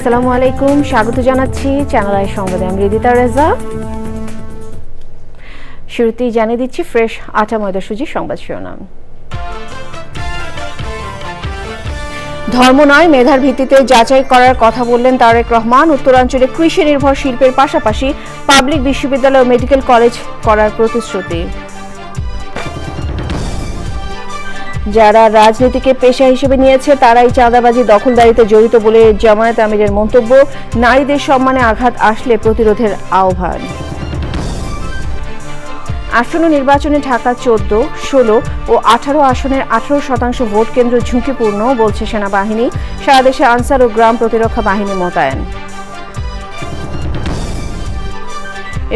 আসসালামু আলাইকুম, স্বাগত জানাচ্ছি চ্যানেল আই সংবাদে। আমি রিদিতা রেজা। শুরুতেই জানিয়ে দিচ্ছি ফ্রেশ আটা ময়দা সুজি সংবাদ শিরোনাম। ধর্ম নয়, মেধার ভিত্তিতে যাচাই করার কথা বললেন তারেক রহমান। উত্তরাঞ্চলে কৃষি নির্ভর শিল্পের পাশাপাশি পাবলিক বিশ্ববিদ্যালয় ও মেডিকেল কলেজ করার প্রতিশ্রুতি। যারা রাজনীতিকে পেশা হিসেবে নিয়েছে তারাই চাঁদাবাজি দখলদারিতে জড়িত বলে জামায়াত আমিরের মন্তব্য। নারীদের সম্মানে আঘাত আসলে প্রতিরোধের আহ্বান। আসন্ন নির্বাচনে ঢাকা 14, 16 ও 18 আসনের 18% ভোট কেন্দ্র ঝুঁকিপূর্ণ বলছে সেনাবাহিনী। সারা দেশে আনসার ও গ্রাম প্রতিরক্ষা বাহিনী মোতায়েন।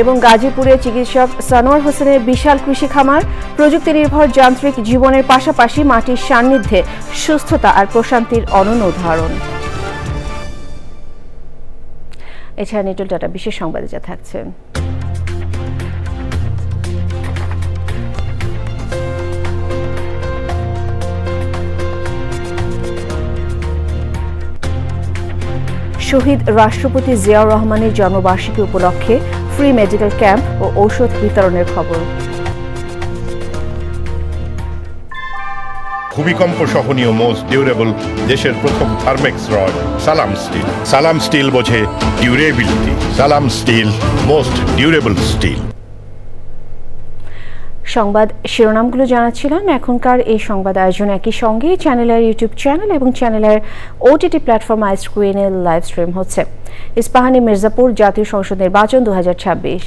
এবং গাজীপুরে চিকিৎসক সানোয়ার হোসেনের বিশাল কৃষি খামার। প্রযুক্তি নির্ভর যান্ত্রিক জীবনের পাশাপাশি মাটির সান্নিধ্যে সুস্থতা আর প্রশান্তির অনন্য উদাহরণ। এছাড়া নিটল টাটা বিশেষ সংবাদে যা থাকছে। শহীদ রাষ্ট্রপতি জিয়াউর রহমানের জন্মবার্ষিকী উপলক্ষে ফ্রি মেডিকেল ক্যাম্প ও ঔষধ বিতরণের খবর। ভূমিকম্প সহনীয় মোস্ট ডিউরেবল দেশের প্রথম থার্মেক্স রড সালাম স্টিল। সালাম স্টিল বোঝে ডিউরেবিলিটি। সালাম স্টিল, মোস্ট ডিউরেবল স্টিল। সংবাদ শিরোনামগুলো জানাচ্ছিলাম। এখনকার এই সংবাদ আয়োজন একই সঙ্গে চ্যানেলের ইউটিউব চ্যানেল এবং চ্যানেলের ওটিটি প্ল্যাটফর্ম আইস্ক্রিনে লাইভ স্ট্রিম হচ্ছে। ইস্পাহানি মির্জাপুর জাতীয় সংসদ নির্বাচন 2026।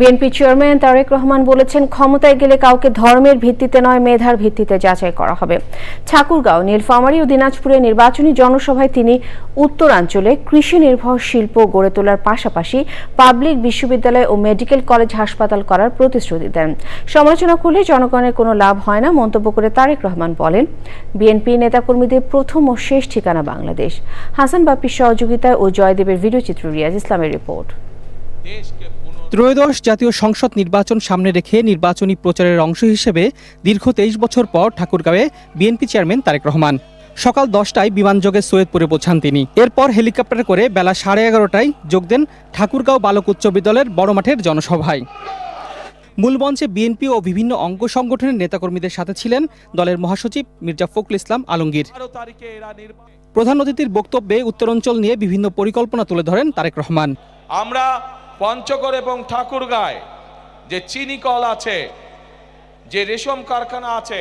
বিএনপি চেয়ারম্যান তারেক রহমান বলেছেন, ক্ষমতায় গেলে কাউকে ধর্মের ভিত্তিতে নয়, মেধার ভিত্তিতে যাচাই করা হবে। ঠাকুরগাঁও, নীলফামারী ও দিনাজপুরে নির্বাচনী জনসভায় তিনি উত্তরাঞ্চলে কৃষি নির্ভর শিল্প গড়ে তোলার পাশাপাশি পাবলিক বিশ্ববিদ্যালয় ও মেডিকেল কলেজ হাসপাতাল করার প্রতিশ্রুতি দেন। সমালোচনা করলে জনগণের কোনো লাভ হয় না মন্তব্য করে তারেক রহমান বলেন, বিএনপি নেতাকর্মীদের প্রথম ও শেষ ঠিকানা বাংলাদেশ। হাসান বাপ্পির সহযোগিতায় ও জয়দেবের ভিডিওচিত্র রিয়াজ ইসলামের রিপোর্ট। ত্রয়োদশ জাতীয় সংসদ নির্বাচন সামনে রেখে নির্বাচনী প্রচারের অংশ হিসেবে দীর্ঘ 23 বছর পর ঠাকুরগাঁওয়ে বিএনপি চেয়ারম্যান তারেক রহমান সকাল 10টায় বিমানযোগে সৈয়দপুরে পৌঁছান তিনি। এরপর হেলিকপ্টারে করে বেলা 11:30টায় যোগ দেন ঠাকুরগাঁও বালক উচ্চ বিদ্যালয়ের বড় মাঠের জনসভায়। মূল মঞ্চে বিএনপি ও বিভিন্ন অঙ্গ সংগঠনের নেতাকর্মীদের সাথে ছিলেন দলের মহাসচিব মির্জা ফখরুল ইসলাম আলমগীর। প্রধান অতিথির বক্তব্যে উত্তরাঞ্চল নিয়ে বিভিন্ন পরিকল্পনা তুলে ধরেন তারেক রহমান। আমরা পঞ্চগড় এবং ঠাকুরগাঁয় যে চিনি কল আছে, যে রেশম কারখানা আছে,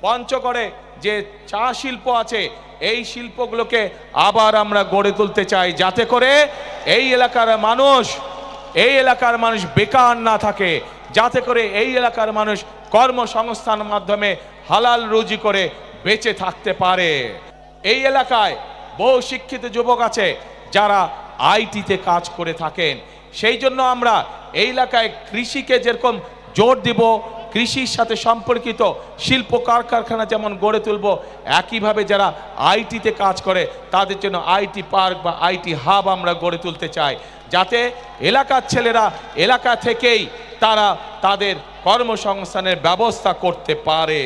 পঞ্চগড়ে যে চা শিল্প আছে, এই শিল্পগুলোকে আবার আমরা গড়ে তুলতে চাই, যাতে করে এই এলাকার মানুষ বেকার না থাকে, যাতে করে এই এলাকার মানুষ কর্মসংস্থানের মাধ্যমে হালাল রুজি করে বেঁচে থাকতে পারে। এই এলাকায় বহু শিক্ষিত যুবক আছে যারা আইটিতে কাজ করে থাকেন। সেই জন্য আমরা এই এলাকায় কৃষিকে যেরকম জোর দিব, কৃষির সাথে সম্পর্কিত শিল্প কারখানা যেমন গড়ে তুলব, একইভাবে যারা আইটিতে কাজ করে তাদের জন্য আইটি পার্ক বা আইটি হাব আমরা গড়ে তুলতে চাই, যাতে এলাকার ছেলেরা এলাকা থেকেই তারা তাদের কর্মসংস্থানের ব্যবস্থা করতে পারে।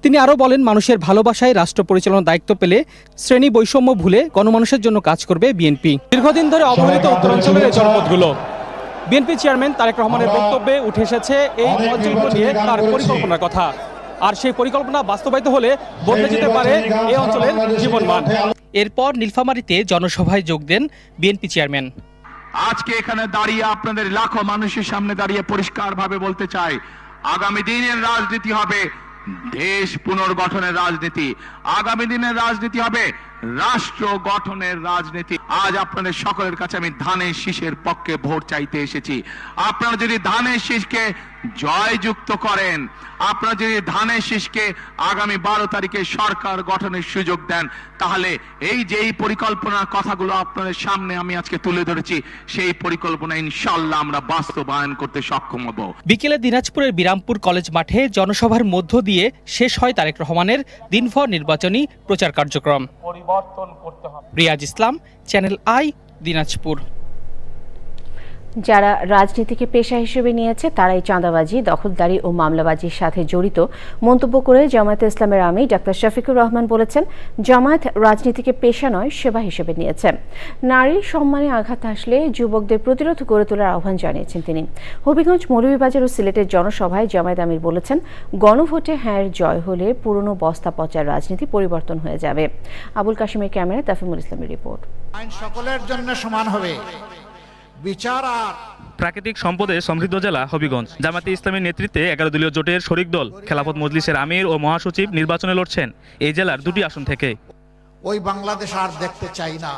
তিনি আরও বলেন, মানুষের ভালোবাসায় রাষ্ট্র পরিচালনার দায়িত্ব পেলে শ্রেণী বৈষম্য ভুলে গণমানুষের জন্য কাজ করবে বিএনপি। দীর্ঘদিন ধরে অবহেলিত উত্তরাঞ্চলের এই জনপদগুলো। বিএনপি চেয়ারম্যান তারেক রহমানের বক্তব্যে উঠে এসেছে এই অঞ্চলগুলো নিয়ে তার পরিকল্পনার কথা। আর সেই পরিকল্পনা বাস্তবায়িত হলে বদলে যেতে পারে এই অঞ্চলের জীবনমান। এরপর নীলফামারীতে জনসভায় যোগ দেন বিএনপি চেয়ারম্যান। আজকে এখানে দাঁড়িয়ে আপনাদের লাখো মানুষের সামনে দাঁড়িয়ে পরিষ্কারভাবে বলতে চাই, আগামী দিনের রাজনীতি হবে দেশ পুনর্গঠনের রাজনীতি, আগামী দিনের রাজনীতি হবে রাষ্ট্র গঠনের রাজনীতি। আজ আপনাদের সকলের কাছে আমি ধানের শীষের পক্ষে ভোট চাইতে এসেছি। আপনারা যদি ধানের শীষকে জয়যুক্ত করেন, আপনারা যদি ধানের শীষকে আগামী 12 তারিখে সরকার গঠনের সুযোগ দেন, তাহলে এই যে এই পরিকল্পনার কথাগুলো আপনাদের সামনে আমি আজকে তুলে ধরেছি, সেই পরিকল্পনা ইনশাআল্লাহ আমরা বাস্তবায়ন করতে সক্ষম হব। বিকেলে দিনাজপুরের বিরামপুর কলেজ মাঠে জনসভার মধ্য দিয়ে শেষ হয় তারেক রহমানের দিনভর নির্বাচনী প্রচার কার্যক্রম। পরিবর্তন করতে হবে। রিয়াজ ইসলাম, চ্যানেল আই, দিনাজপুর। যারা রাজনীতিকে পেশা হিসেবে নিয়েছে তারাই চাঁদাবাজি, দখলদারি ও মামলাবাজির সাথে জড়িত মন্তব্য করে জামায়াতে ইসলামের আমির ডাক্তার শফিকুর রহমান বলেছেন, জামায়াত রাজনীতিকে পেশা নয় সেবা হিসেবে নিয়েছে। নারীর সম্মানে আঘাত আসলে যুবকদের প্রতিরোধ গড়ে তোলার আহ্বান জানিয়েছেন তিনি। হবিগঞ্জ, মৌলভীবাজার ও সিলেটের জনসভায় জামায়াত আমির বলেছেন, গণভোটে হ্যাঁর জয় হলে পুরনো বস্তা পচার রাজনীতি পরিবর্তন হয়ে যাবে। আবুল কাশিমের ক্যামেরায় তাফিমুল ইসলামের রিপোর্ট। আইন সকলের জন্য সমান হবে, বিচার আর প্রাকৃতিক সম্পদে সমৃদ্ধ জেলা হবিগঞ্জ। জামায়াতে ইসলামীর নেতৃত্বে 11 দলীয় জোটের শরিক দল খেলাফত মজলিসের আমির ও মহাসচিব নির্বাচনে লড়ছেন এই জেলার 2টি আসন থেকে। ওই বাংলাদেশ আর দেখতে চাই না।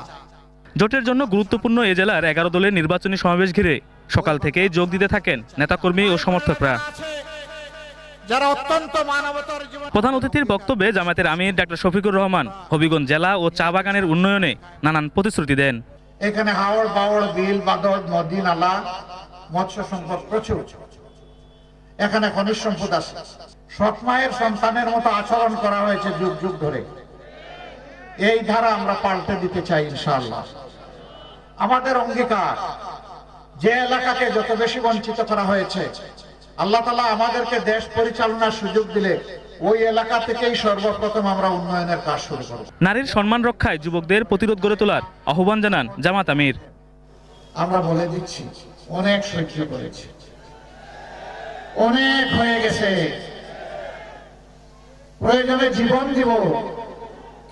জোটের জন্য গুরুত্বপূর্ণ এই জেলার 11 দলের নির্বাচনী সমাবেশ ঘিরে সকাল থেকেই যোগ দিতে থাকেন নেতাকর্মী ও সমর্থকরা। যারা অত্যন্ত মানবতার জীবন। প্রধান অতিথির বক্তব্যে জামায়াতের আমির ডাক্তার শফিকুর রহমান হবিগঞ্জ জেলা ও চা বাগানের উন্নয়নে নানান প্রতিশ্রুতি দেন। এখানে হাওড় বাওড়, বিল, বাদর, নদী, নালা, মৎস্য সম্পদ প্রচুর। এখানে খনিজ সম্পদ আছে। সৎ মায়ের সন্তানের মতো আচরণ করা হয়েছে যুগ যুগ ধরে। এই ধারা আমরা পাল্টে দিতে চাই ইনশাআল্লাহ। আমাদের অঙ্গীকার, যে এলাকাকে যত বেশি বঞ্চিত করা হয়েছে, আল্লাহ তাআলা আমাদেরকে দেশ পরিচালনার সুযোগ দিলে ওই এলাকা থেকেই সর্বপ্রথম আমরা উন্নয়নের কাজ শুরু করব। নারীর সম্মান রক্ষায় যুবকদের প্রতিরোধ গড়ে তোলার আহ্বান জানান জামাত আমির। আমরা বলে দিচ্ছি, অনেক সহ্য করেছি, অনেক হয়ে গেছে, প্রয়োজনে জীবন দিব,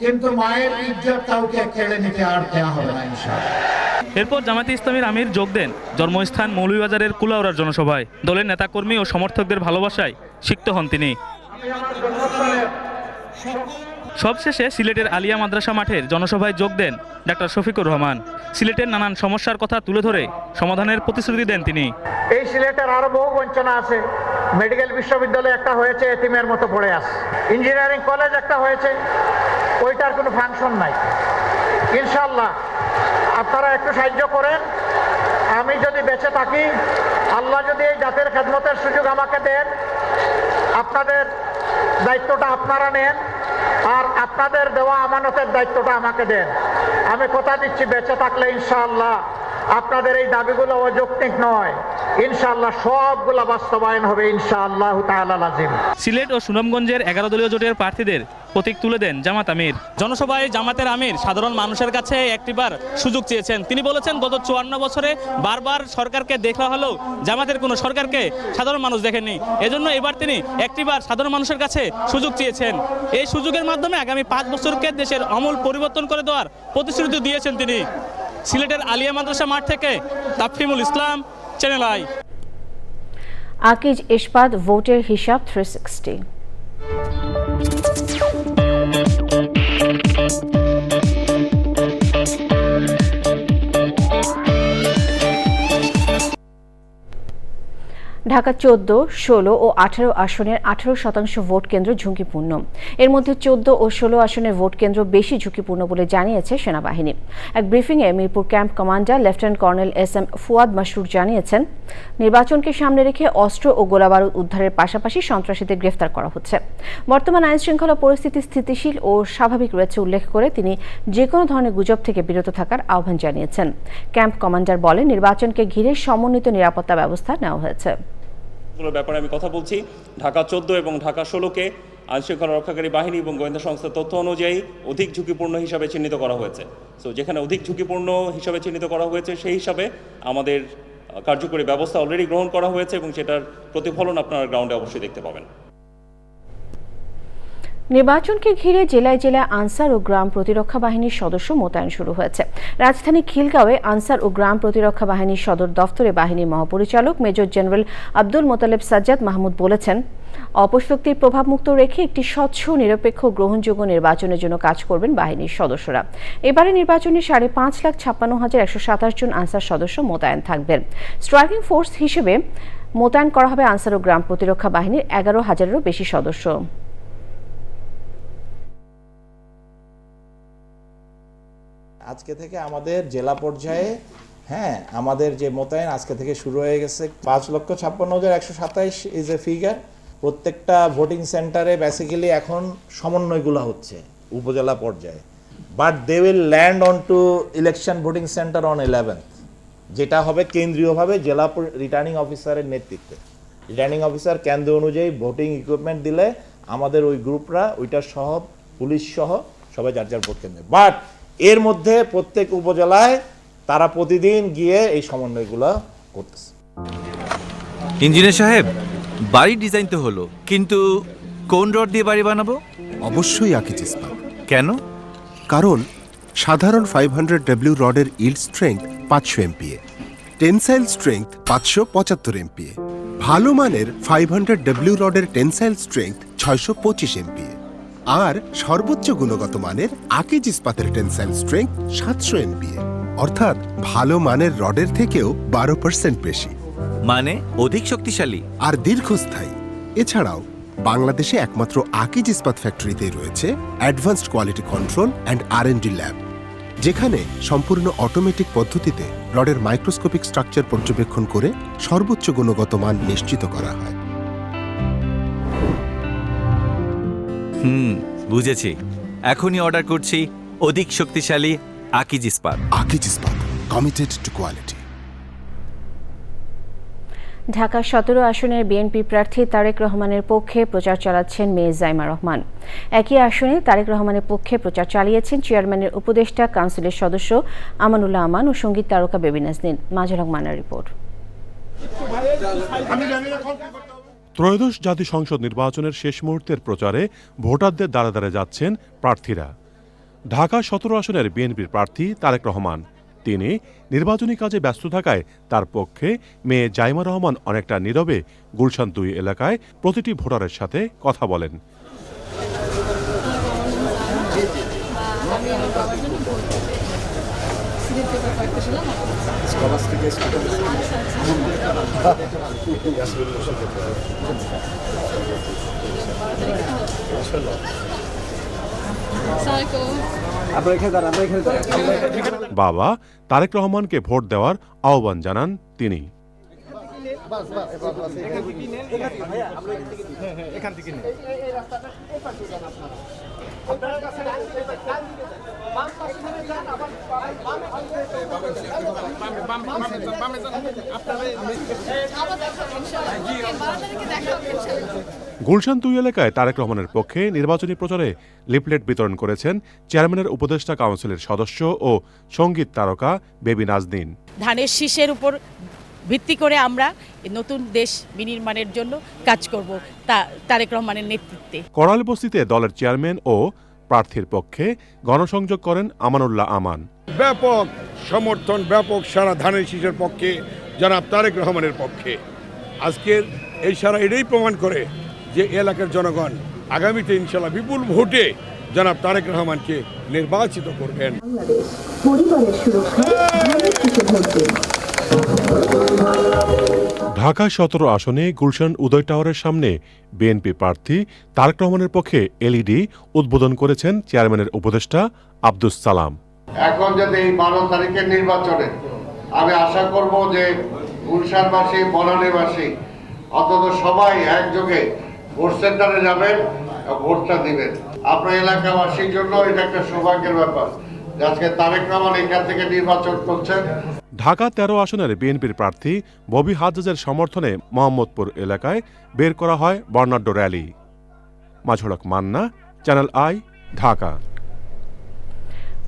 কিন্তু মায়ের ইজ্জত কাউকে কেড়ে নিতে আর দেওয়া হবে না ইনশাআল্লাহ। এরপর জামায়াতে ইসলামীর আমির যোগ দেন জন্মস্থান মৌলভীবাজারের কুলাউড়ার জনসভায়। দলের নেতাকর্মী ও সমর্থকদের ভালোবাসায় সিক্ত হন তিনি। সবশেষে সিলেটের আলিয়া মাদ্রাসা মাঠের জনসভায় যোগ দেন ডাক্তার শফিকুর রহমান। সিলেটের নানান সমস্যার কথা তুলে ধরে সমাধানের প্রতিশ্রুতি দেন তিনি। এই সিলেটের আরো বহু বঞ্চনা আছে। মেডিকেল বিশ্ববিদ্যালয় একটা হয়েছে, এতিমের মতো পড়ে আছে। ইঞ্জিনিয়ারিং কলেজ একটা হয়েছে, ওইটার কোনো ফাংশন নাই। ইনশাআল্লাহ আপনারা একটু সাহায্য করেন। আমি যদি বেঁচে থাকি, আল্লাহ যদি এই জাতির খেদমতের সুযোগ আমাকে দেন, আপনাদের দায়িত্বটা আপনারা নেন আর আপনাদের দেওয়া আমানতের দায়িত্বটা আমাকে দেন। আমি কথা দিচ্ছি, বেঁচে থাকলে ইনশাআল্লাহ আপনাদের এই দাবিগুলো অযৌক্তিক নয়, ইনশাআল্লাহ সবগুলো বাস্তবায়ন হবে ইনশাআল্লাহ তাআলা লাজিম। সিলেট ও সুনামগঞ্জের 11 দলীয় জোটের প্রার্থীদের প্রতীক তুলে দেন জামাত আমির। জনসভায় জামাতের আমির সাধারণ মানুষের কাছে একটিবার সুযোগ চেয়েছেন। তিনি বলেছেন, গত 54 বছরে বারবার সরকারকে দেখা হলেও জামাতের কোনো সরকারকে সাধারণ মানুষ দেখেননি। এজন্য এবার তিনি একটিবার সাধারণ মানুষের কাছে সুযোগ চেয়েছেন। এই সুযোগের মাধ্যমে আগামী 5 বছরকে দেশের আমূল পরিবর্তন করে দেওয়ার প্রতিশ্রুতি দিয়েছেন তিনি। সিলেটের আলিয়া মাদ্রাসা মাঠ থেকে তাফিমুল ইসলাম, চ্যানেল আই। আকিজ ইস্পাত, ভোটের হিসাব 360। ঢাকা 14, 16 ও 18 আসনের 18% ভোট কেন্দ্র ঝুঁকিপূর্ণ। এর মধ্যে 14 ও 16 আসনের ভোট কেন্দ্র বেশি ঝুঁকিপূর্ণ বলে জানিয়েছে সেনাবাহিনী। এক ব্রিফিংয়ে Mirpur camp commander lieutenant colonel SM Fuad Masrur জানিয়েছেন, নির্বাচনকে সামনে রেখে অস্ত্র ও গোলাবারুদ উদ্ধারের পাশাপাশি সন্ত্রাসীদের গ্রেফতার করা হচ্ছে। বর্তমান আইনশৃঙ্খলা পরিস্থিতি স্থিতিশীল ও স্বাভাবিক রয়েছে উল্লেখ করে তিনি যে কোনো ধরনের গুজব থেকে বিরত থাকার আহ্বান জানিয়েছেন। ক্যাম্প কমান্ডার বলেন, নির্বাচনকে ঘিরে সমন্বিত নিরাপত্তা ব্যবস্থা নেওয়া হয়েছে। ব্যাপারে আমি কথা বলছি। ঢাকা 14 এবং ঢাকা 16কে আইনশৃঙ্খলা রক্ষাকারী বাহিনী এবং গোয়েন্দা সংস্থার তথ্য অনুযায়ী অধিক ঝুঁকিপূর্ণ হিসাবে চিহ্নিত করা হয়েছে। সো যেখানে অধিক ঝুঁকিপূর্ণ হিসাবে চিহ্নিত করা হয়েছে সেই হিসাবে আমাদের কার্যকরী ব্যবস্থা অলরেডি গ্রহণ করা হয়েছে এবং সেটার প্রতিফলন আপনারা গ্রাউন্ডে অবশ্যই দেখতে পাবেন। নির্বাচনকে ঘিরে জেলায় জেলায় আনসার ও গ্রাম প্রতিরক্ষা বাহিনীর সদস্য মোতায়েন শুরু হয়েছে। রাজধানী খিলগাঁওয়ে আনসার ও গ্রাম প্রতিরক্ষা বাহিনীর সদর দফতরে বাহিনীর মহাপরিচালক মেজর জেনারেল আব্দুল মোতালেব সাজ্জাদ মাহমুদ বলেছেন, অপশক্তির প্রভাবমুক্ত রেখে একটি স্বচ্ছ, নিরপেক্ষ, গ্রহণযোগ্য নির্বাচনের জন্য কাজ করবেন বাহিনীর সদস্যরা। এবারে নির্বাচনে 5,56,127 জন আনসার সদস্য মোতায়েন থাকবেন। স্ট্রাইকিং ফোর্স হিসেবে মোতায়েন করা হবে আনসার ও গ্রাম প্রতিরক্ষা বাহিনীর 11,000-এরও বেশি সদস্য। আজকে থেকে আমাদের জেলা পর্যায়ে আমাদের যে মোতায়েন আজকে থেকে শুরু হয়ে গেছে। 5,56,127 ইজ এ ফিগার। প্রত্যেকটা ভোটিং সেন্টারে বেসিক্যালি এখন সমন্বয়গুলো হচ্ছে উপজেলা পর্যায়ে। But they will land on to election voting centre on 11th, যেটা হবে কেন্দ্রীয়ভাবে জেলা রিটার্নিং অফিসারের নেতৃত্বে। রিটার্নিং অফিসার কেন্দ্র অনুযায়ী ভোটিং ইকুইপমেন্ট দিলে আমাদের ওই গ্রুপরা ওইটার সহ পুলিশ সহ সবাই যার যার ভোট কেন্দ্রে। বাট এর মধ্যে প্রত্যেক উপজেলায় তারা প্রতিদিন গিয়ে এই সমন্বয়গুলো করতেছে। ইঞ্জিনিয়ার সাহেব, বাড়ির ডিজাইন তো হলো, কিন্তু কোন রড দিয়ে বাড়ি বানাবো? অবশ্যই আকিজ ইস্পাত। কেন? কারণ সাধারণ 500W রডের yield strength 500 MPa, tensile strength 575 MPa। ভালো মানের 500W রডের টেনসাইল স্ট্রেংথ 625 MPa, আর সর্বোচ্চ গুণগত মানের আকিজ ইস্পাতের টেনসাইল স্ট্রেংথ 700 MPa, অর্থাৎ ভালো মানের রডের থেকেও 12% বেশি, মানে অধিক শক্তিশালী আর দীর্ঘস্থায়ী। এছাড়াও বাংলাদেশে একমাত্র আকিজ ইস্পাত ফ্যাক্টরিতেই রয়েছে advanced quality control and R&D lab, যেখানে সম্পূর্ণ অটোমেটিক পদ্ধতিতে রডের মাইক্রোস্কোপিক স্ট্রাকচার পর্যবেক্ষণ করে সর্বোচ্চ গুণগত মান নিশ্চিত করা হয়। বুঝেছি। এখনই অর্ডার করছি অধিক শক্তিশালী আকিজ ইস্পাত। আকিজ ইস্পাত, কমিটেড টু কোয়ালিটি। ঢাকা 17 আসনের বিএনপি প্রার্থী তারেক রহমানের পক্ষে প্রচার চালাচ্ছেন মেয়ে জাইমা রহমান। একই আসনে তারেক রহমানের পক্ষে প্রচার চালিয়েছেন চেয়ারম্যানের উপদেষ্টা কাউন্সিলের সদস্য আমানুল্লাহ আমান ও সঙ্গীত তারকা বেবি নাজনীন। মাজুল হক মান্নার রিপোর্ট। ত্রয়োদশ জাতীয় সংসদ নির্বাচনের শেষ মুহূর্তের প্রচারে ভোটারদের দ্বারে দ্বারে যাচ্ছেন প্রার্থীরা। ঢাকা 17 আসনের বিএনপির প্রার্থী তারেক রহমান, তিনি নির্বাচনী কাজে ব্যস্ত থাকায় তার পক্ষে মেয়ে জাইমা রহমান অনেকটা নীরবে গুলশান 2 এলাকায় প্রতিটি ভোটারের সাথে কথা বলেন। বাবা তারেক রহমানকে ভোট দেওয়ার আহ্বান জানান তিনি। গুলশান 2 এলাকায় তারেক রহমানের পক্ষে নির্বাচনী প্রচারে লিফলেট বিতরণ করেছেন চেয়ারম্যানের উপদেষ্টা কাউন্সিলের সদস্য ও সঙ্গীত তারকা বেবি নাজনীন। ধানের শীষের উপর ভিত্তি করে আমরা নতুন দেশ বিনির্মাণের জন্য কাজ করব তারেক রহমানের নেতৃত্বে। করাল বস্তিতে দলের চেয়ারম্যান ও প্রার্থীর পক্ষে গণসংযোগ করেন আমানুল্লাহ আমান। ব্যাপক সমর্থন, ব্যাপক সারা ধানের শীষের পক্ষে, জনাব তারেক রহমানের পক্ষে। আজকের এই সারা এটাই প্রমাণ করে যে এলাকার জনগণ আগামীতে ইনশাল্লাহ বিপুল ভোটে জনাব তারেক রহমানকে নির্বাচিত করবেন। ঢাকা 17 আসনে গুলশান উদয় টাওয়ারের সামনে বিএনপি প্রার্থী তারেক রহমানের পক্ষে এলইডি উদ্বোধন করেছেন চেয়ারম্যানের উপদেষ্টা আব্দুস সালাম। এখন যদি এই 12 তারিখের নির্বাচনে আমি আশা করব যে গুলশানবাসী, বনানীবাসী অন্তত সবাই একযোগে ভোট সেন্টারে যাবেন, ভোটটা দিবেন। আপনার এলাকাবাসীর জন্য এটা একটা সৌভাগ্যের ব্যাপার যে আজকে তারেক রহমান এখান থেকে নির্বাচন করছেন। ঢাকা 13 আসনের বিএনপির প্রার্থী ববি হাজ্জাজের সমর্থনে মোহাম্মদপুর এলাকায় বের করা হয় বর্ণাঢ্য rally. Majul Haque Manna, channel I, Dhaka.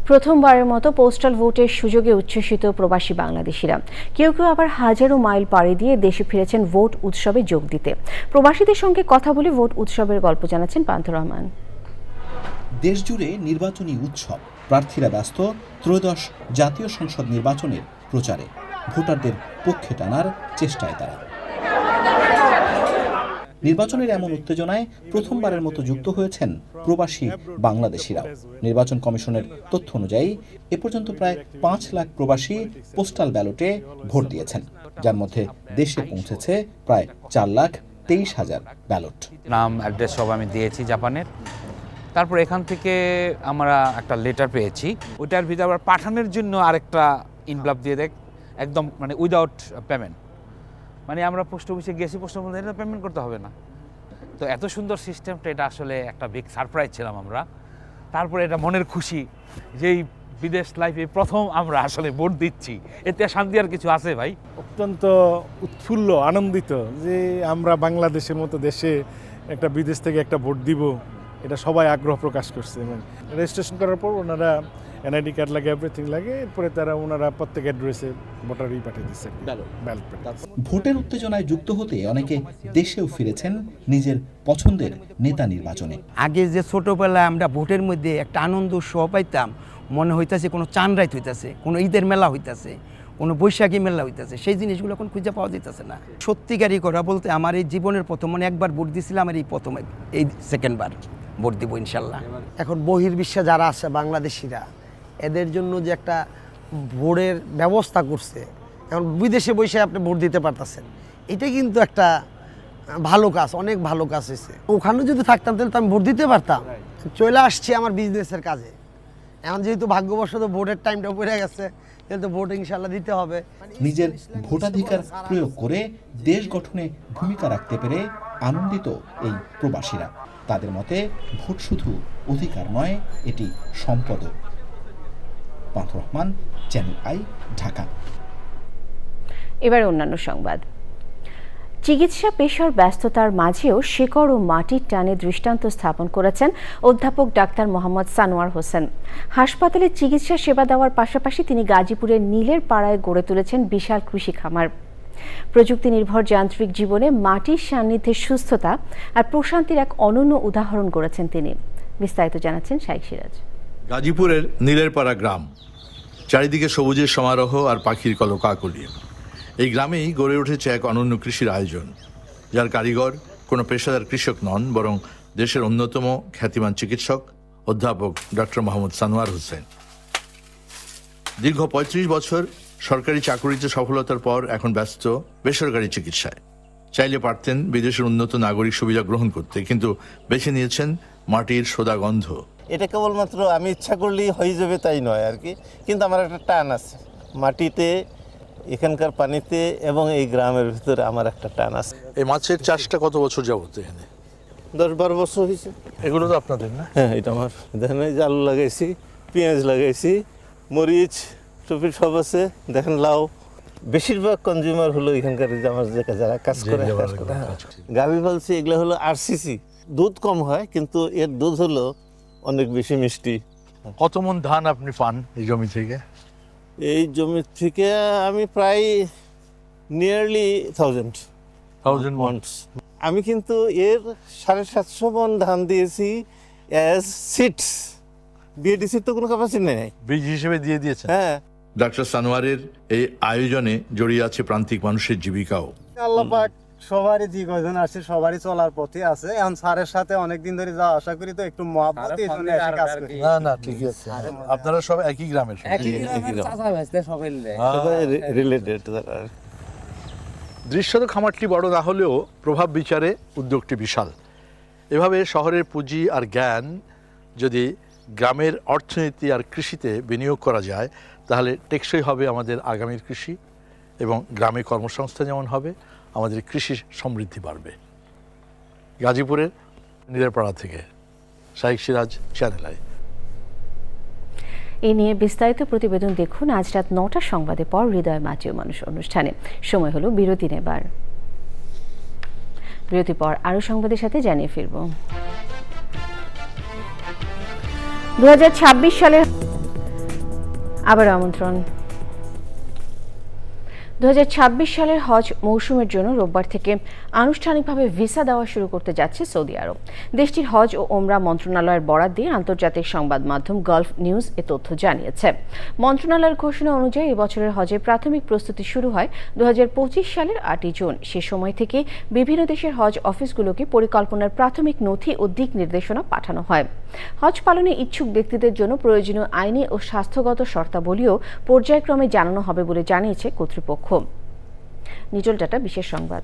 প্রথমবারের মতো পোস্টাল ভোটের সুযোগে উচ্ছ্বসিত প্রবাসী বাংলাদেশিরা। কেউ কেউ আবার হাজারো মাইল পাড়ি দিয়ে দেশে ফিরেছেন ভোট উৎসবে যোগ দিতে। প্রবাসীদের সঙ্গে কথা বলে ভোট উৎসবের গল্প জানাচ্ছেন পান্থ রহমান। দেশজুড়ে নির্বাচনী উৎসব, প্রার্থীরা ব্যস্ত ত্রয়োদশ জাতীয় সংসদ নির্বাচনের প্রচারে, ভোটারদের পক্ষে টানার চেষ্টায় তারা। নির্বাচনের এমন উত্তেজনায় প্রথমবারের মতো যুক্ত হয়েছেন প্রবাসী বাংলাদেশিরাও। নির্বাচন কমিশনের তথ্য অনুযায়ী এ পর্যন্ত প্রায় 5 লাখ প্রবাসী পোস্টাল ব্যালটে ভোট দিয়েছেন, যার মধ্যে দেশে পৌঁছেছে প্রায় 4,23,000 ব্যালট। নাম, অ্যাড্রেস সব আমি দিয়েছি জাপানের। তারপর এখান থেকে আমরা একটা লেটার পেয়েছি, ওইটার ভিতরে আবার পাঠানোর জন্য আরেকটা ইনভলভ দিয়ে দেখ, একদম মানে উইদাউট পেমেন্ট। মানে আমরা পোস্ট অফিসে গেছি, পোস্ট অফিসে এটা পেমেন্ট করতে হবে না। তো এত সুন্দর সিস্টেমটা, এটা আসলে একটা বিগ সারপ্রাইজ ছিলাম আমরা। তারপরে এটা মনের খুশি যেই বিদেশ লাইফে প্রথম আমরা আসলে ভোট দিচ্ছি, এতে শান্তি আর কিছু আছে ভাই? অত্যন্ত উৎফুল্ল, আনন্দিত যে আমরা বাংলাদেশের মতো দেশে একটা বিদেশ থেকে একটা ভোট দিব, এটা সবাই আগ্রহ প্রকাশ করছে। রেজিস্ট্রেশন করার পর ওনারা এনআইডি কার্ড লাগে, এভরিথিং লাগে, এরপরে ওনারা প্রত্যেক অ্যাড্রেসে ভোটারই পাঠিয়ে দিচ্ছে, ব্যালট পাঠিয়ে। ভোটের উত্তেজনায় যুক্ত হতে অনেকে দেশেও ফিরেছেন নিজের পছন্দের নেতা নির্বাচনে। আগে যে ছোটবেলায় আমরা ভোটের মধ্যে একটা আনন্দ উৎসব পাইতাম, মনে হইতেছে কোনো চাঁদ রাইত হইতেছে, কোনো ঈদের মেলা হইতেছে, কোনো বৈশাখী মেলা হইতেছে, সেই জিনিসগুলো এখন খুঁজে পাওয়া যেতেছে না। সত্যিকারই করা বলতে আমার এই জীবনের প্রথম, মানে একবার ভোট দিয়েছিলাম, আর এই প্রথম, এই সেকেন্ডবার ভোট দিব ইনশাল্লাহ। এখন বহির্বিশ্বে যারা আছে বাংলাদেশিরা, এদের জন্য যে একটা ভোটের ব্যবস্থা করছে, এখন বিদেশে বসে আপনি ভোট দিতে পারতেছেন, এটা কিন্তু একটা ভালো কাজ, অনেক ভালো কাজ হয়েছে। ওখানে যদি থাকতাম তাহলে তো আমি ভোট দিতে পারতাম। চলে আসছি আমার বিজনেসের কাজে, এখন যেহেতু ভাগ্যবশত ভোটের টাইমটা পড়ে গেছে, তাহলে তো ভোট ইনশাল্লাহ দিতে হবে। নিজের ভোটাধিকার প্রয়োগ করে দেশ গঠনে ভূমিকা রাখতে পেরে আনন্দিত এই প্রবাসীরা। তাদের মতে ভোট শুধু অধিকার নয়, এটি সম্পদও। পান্থ রহমান, চ্যানেল আই, ঢাকা। এবার অন্যান্য সংবাদ। চিকিৎসা পেশার ব্যস্ততার মাঝেও শেকড় ও মাটির টানে দৃষ্টান্ত স্থাপন করেছেন অধ্যাপক ডাক্তার মোহাম্মদ সানোয়ার হোসেন। হাসপাতালে চিকিৎসা সেবা দেওয়ার পাশাপাশি তিনি গাজীপুরের নীলের পাড়ায় গড়ে তুলেছেন বিশাল কৃষি খামার। প্রযুক্তি নির্ভর যান্ত্রিক জীবনে মাটির সান্নিধ্যের সুস্থতা আর প্রশান্তির এক অনন্য উদাহরণ গড়েছেন তিনি। বিস্তারিত জানাচ্ছেন শাইখ সিরাজ। গাজীপুরের নীলের পাড়া গ্রাম, চারিদিকে সবুজের সমারোহ আর পাখির কলকাকলি। এই গ্রামেই গড়ে উঠেছে এক অনন্য কৃষির আয়োজন, যার কারিগর কোনো পেশাদার কৃষক নন, বরং দেশের অন্যতম খ্যাতিমান চিকিৎসক অধ্যাপক ডক্টর মোহাম্মদ সানোয়ার হোসেন। দীর্ঘ ৩৫ বছর সরকারি চাকুরিতে সফলতার পর এখন ব্যস্ত বেসরকারি চিকিৎসায়। চাইলে পারতেন বিদেশের উন্নত নাগরিক সুবিধা গ্রহণ করতে, কিন্তু বেছে নিয়েছেন মাটির সোদা গন্ধ। এটা কেবলমাত্র আমি ইচ্ছা করলেই হয়ে যাবে তাই নয় আর কি, কিন্তু আমার একটা টান আছে মাটিতে, এখানকার পানিতে এবং এই গ্রামের ভিতরে আমার একটা টান আছে। এই মাছের চাষটা কত বছর যাবত এখানে? 10-12 বছর হয়েছে। এগুলো তো আপনাদের না? হ্যাঁ, এটা আমার। দেখেন এই যে আলু লাগাইছি, পেঁয়াজ লাগাইছি, মরিচ টুপি সব আছে, দেখেন লাউ। বেশিরভাগ কনজিউমার হলো এখানকার আমার যারা কাজ করে। গাভী পালছি, এগুলো হলো আরসিসি। দুধ কম হয়, কিন্তু এর দুধ হলো অনেক বেশি মিষ্টি। কত মন ধান আপনি পান এই জমি থেকে? এই জমি থেকে আমি প্রায় নিয়ারলি 1000 মন্স। আমি কিন্তু এর 750 মন ধান দিয়েছি অ্যাজ সিডস। বিএডিসির তো কোনো ক্যাপাসিটি নেই, বীজ হিসেবে দিয়ে দিয়েছেন। হ্যাঁ। ডক্টর সানোয়ারের এই আয়োজনে জড়িয়ে আছে প্রান্তিক মানুষের জীবিকাও। আল্লাহ পাক সবারই যে কয়জন আসছে সবারই চলার পথে আছে। এখন স্যারের সাথে অনেকদিন ধরে যাওয়া আশা করি, তো একটু মহব্বত এই জন্য এসে কাজ করি। না ঠিক আছে, আপনারা সব একই গ্রামের, সবাই রিলেটেড। দৃশ্যত খামারটি বড় না হলেও প্রভাব বিচারে উদ্যোগটি বিশাল। এভাবে শহরের পুঁজি আর জ্ঞান যদি গ্রামের অর্থনীতি আর কৃষিতে বিনিয়োগ করা যায়, তাহলে টেকসই হবে আমাদের আগামীর কৃষি, এবং গ্রামে কর্মসংস্থান যেমন হবে, আমাদের কৃষি সমৃদ্ধি বাড়বে। গাজীপুরের নীলেরপাড়া থেকে শাইখ সিরাজ, চ্যানেল আই। এ নিয়ে বিস্তারিত প্রতিবেদন দেখুন আজ রাত 9টার সংবাদের পর হৃদয় মাটিও মানুষ অনুষ্ঠানে। সময় হলো বিরতি নেবার। বিরতির পর আরও সংবাদের সাথে জানিয়ে ফিরব। 2026 সালের আবার আমন্ত্রণ। 2026 সালের হজ মৌসুমের জন্য রোববার থেকে আনুষ্ঠানিকভাবে ভিসা দেওয়া শুরু করতে যাচ্ছে সৌদি আরব। দেশটির হজ ও ওমরা মন্ত্রণালয়ের বরাত দিয়ে আন্তর্জাতিক সংবাদ মাধ্যম গালফ নিউজ এ তথ্য জানিয়েছে। মন্ত্রণালয়ের ঘোষণা অনুযায়ী এবছরের হজের প্রাথমিক প্রস্তুতি শুরু হয় 2025 সালের 8 জুন। সে সময় থেকে বিভিন্ন দেশের হজ অফিসগুলোকে পরিকল্পনার প্রাথমিক নথি ও দিক নির্দেশনা পাঠানো হয়। হজ পালনে ইচ্ছুক ব্যক্তিদের জন্য প্রয়োজনীয় আইনি ও স্বাস্থ্যগত শর্তাবলীও পর্যায়ক্রমে জানানো হবে বলে জানিয়েছে কর্তৃপক্ষ। নিটল ডাটা বিশেষ সংবাদ।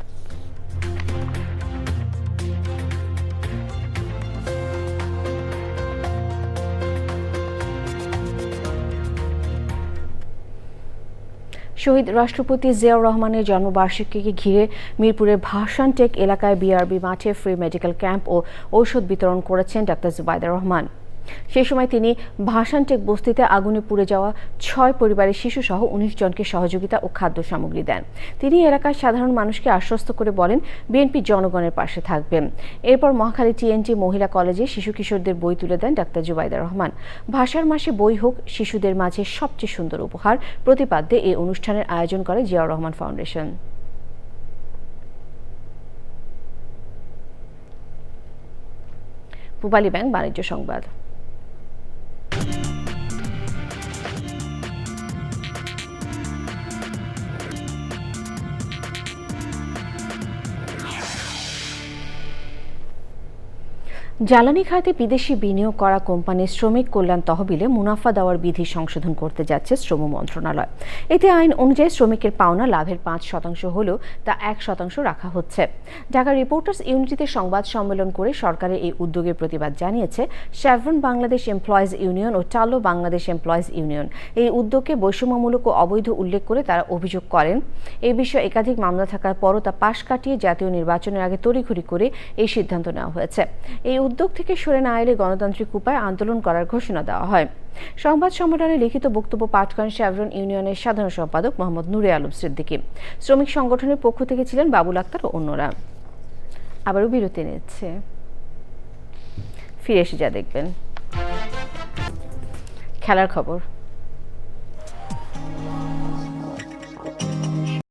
শহীদ রাষ্ট্রপতি জিয়াউর রহমানের জন্মবার্ষিকীকে ঘিরে মিরপুরের ভাসানটেক এলাকায় বিআরবি মাঠে ফ্রি মেডিকেল ক্যাম্প ও ঔষধ বিতরণ করেছেন ডাক্তার জুবাইদা রহমান। সেই সময় তিনি ভাসানটেক বস্তিতে আগুনে পুড়ে যাওয়া 6 পরিবারের শিশুসহ 19 জনকে সহযোগিতা ও খাদ্য সামগ্রী দেন। তিনি এলাকার সাধারণ মানুষকে আশ্বস্ত করে বলেন বিএনপি জনগণের পাশে থাকবে। এরপর মহাখালী টিএনটি মহিলা কলেজে শিশু কিশোরদের বই তুলে দেন ডাক্তার জুবাইদা রহমান। ভাষার মাসে বই হোক শিশুদের মাঝে সবচেয়ে সুন্দর উপহার প্রতিপাদ্যে এই অনুষ্ঠানের আয়োজন করে জিয়াউর রহমান ফাউন্ডেশন। পূবালী ব্যাংক বাণিজ্য সংবাদ। জ্বালানি খাতে বিদেশি বিনিয়োগ করা কোম্পানির শ্রমিক কল্যাণ তহবিলে মুনাফা দেওয়ার বিধি সংশোধন করতে যাচ্ছে শ্রম মন্ত্রণালয়। এতে আইন অনুযায়ী শ্রমিকের পাওনা লাভের 5% হলেও তা 1% রাখা হচ্ছে। ঢাকা রিপোর্টার্স ইউনিটিতে সংবাদ সম্মেলন করে সরকারের এই উদ্যোগের প্রতিবাদ জানিয়েছে শেভরন বাংলাদেশ এমপ্লয়িজ ইউনিয়ন ও টালো বাংলাদেশ এমপ্লয়িজ ইউনিয়ন। এই উদ্যোগকে বৈষম্যমূলক ও অবৈধ উল্লেখ করে তারা অভিযোগ করেন এই বিষয়ে একাধিক মামলা থাকার পরও তা পাশ কাটিয়ে জাতীয় নির্বাচনের আগে তড়িঘড়ি করে এই সিদ্ধান্ত নেওয়া হয়েছে। এই উদ্যোগ থেকে সরে না এলে গণতান্ত্রিক উপায়ে আন্দোলন করার ঘোষণা দেওয়া হয়। সংবাদ সম্মেলনে লিখিত বক্তব্য পাঠ করেন শেভরন ইউনিয়নের সাধারণ সম্পাদক মোহাম্মদ নূরে আলম সিদ্দিকী। শ্রমিক সংগঠনের পক্ষ থেকে ছিলেন বাবুল আক্তার ও অন্যরা। আবারও বিরতি নিচ্ছে, ফিরে এসে যা দেখবেন। খেলার খবর।